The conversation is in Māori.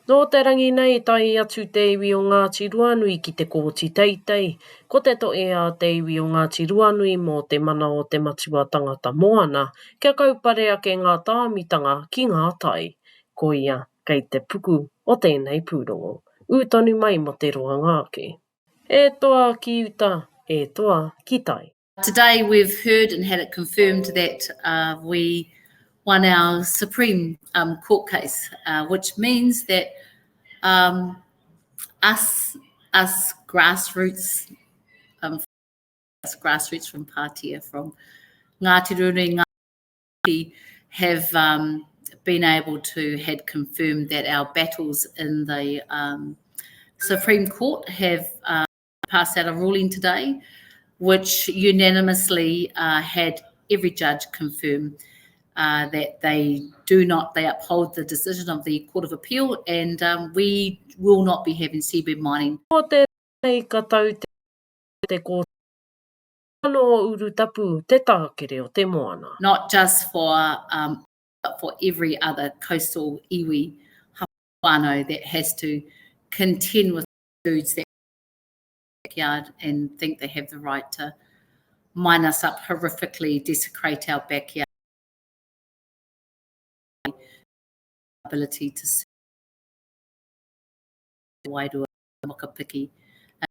Nō te rangi nei tai atu te iwi o Ngāti Ruanui ki te kōti teitei, ko te toʻe a te iwi o Ngāti Ruanui mō te mana o te matua tangata MOANA, kia kaupare ake ngā tāmitanga ki ngā tai. Koia, kei te puku o tēnei pūrongo. Ūtonu mai mo te roa ngāki. E toa ki uta, e toa ki tai. Today we've heard and had it confirmed that we won our Supreme Court case, which means that us grassroots from Pātia, from Ngāti Ruanui, Ngāti, have been able to had confirmed that our battles in the Supreme Court have passed out a ruling today, which unanimously had every judge confirm that they uphold the decision of the Court of Appeal, and we will not be having seabed mining. O te whakatau te kōti, ano urutapu te takere o te moana. Not just but for every other coastal iwi whānau that has to contend with dudes that backyard and think they have the right to mine us up horrifically, desecrate our backyard. Ability to see wairua mokopiki